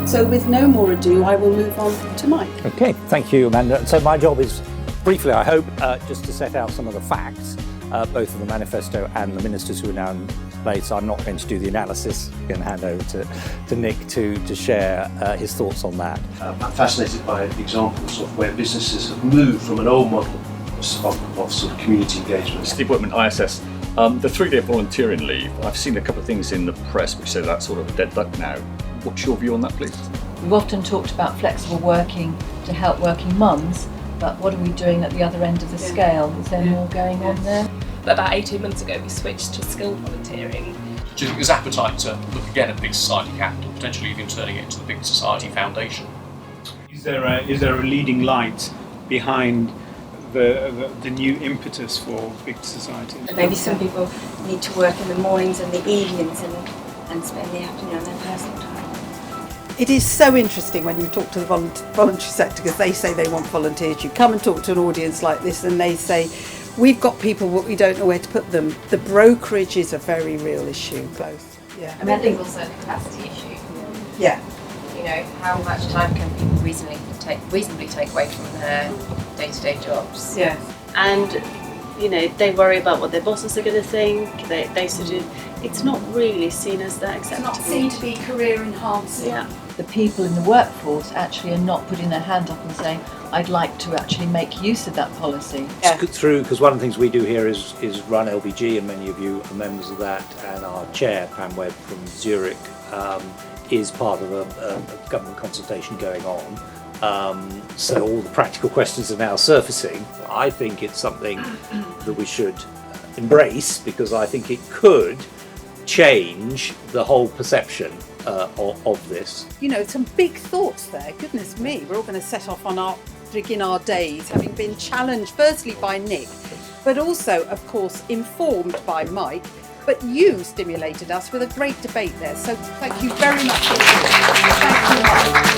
So with no more ado, I will move on to Mike. Okay, thank you, Amanda. So my job is, briefly I hope, just to set out some of the facts, both of the manifesto and the ministers who are now in place. So I'm not going to do the analysis. I'm going to hand over to Nick to share his thoughts on that. I'm fascinated by examples of where businesses have moved from an old model of sort of community engagement. Steve Whitman, ISS. The 3-day volunteering leave, I've seen a couple of things in the press which say that's sort of a dead duck now. What's your view on that, please? We've often talked about flexible working to help working mums, but what are we doing at the other end of the scale? Is there more going on there? About 18 months ago, we switched to skilled volunteering. Do you think there's appetite to look again at Big Society Capital, potentially even turning it into the Big Society Foundation? Is there a leading light behind the new impetus for Big Society? Maybe some people need to work in the mornings and the evenings and spend the afternoon on their personal time. It is so interesting when you talk to the voluntary sector, because they say they want volunteers. You come and talk to an audience like this and they say, we've got people, but we don't know where to put them. The brokerage is a very real issue, both. Yeah. I mean, I think also a capacity issue. Yeah. You know, how much time can people reasonably take away from their day-to-day jobs? Yeah. And, you know, they worry about what their bosses are going to think. They sort of, it's not really seen as that acceptable. It's not seen to be career enhancing. Yeah. The people in the workforce actually are not putting their hand up and saying, I'd like to actually make use of that policy. Yeah. Through, because one of the things we do here is run LBG, and many of you are members of that, and our chair, Pam Webb from Zurich, is part of a government consultation going on. So all the practical questions are now surfacing. I think it's something that we should embrace, because I think it could change the whole perception of this. You know, some big thoughts there. Goodness me, we're all going to set off on begin our days, having been challenged firstly by Nick, but also, of course, informed by Mike. But you stimulated us with a great debate there. So thank you very much. Thank you, Mike.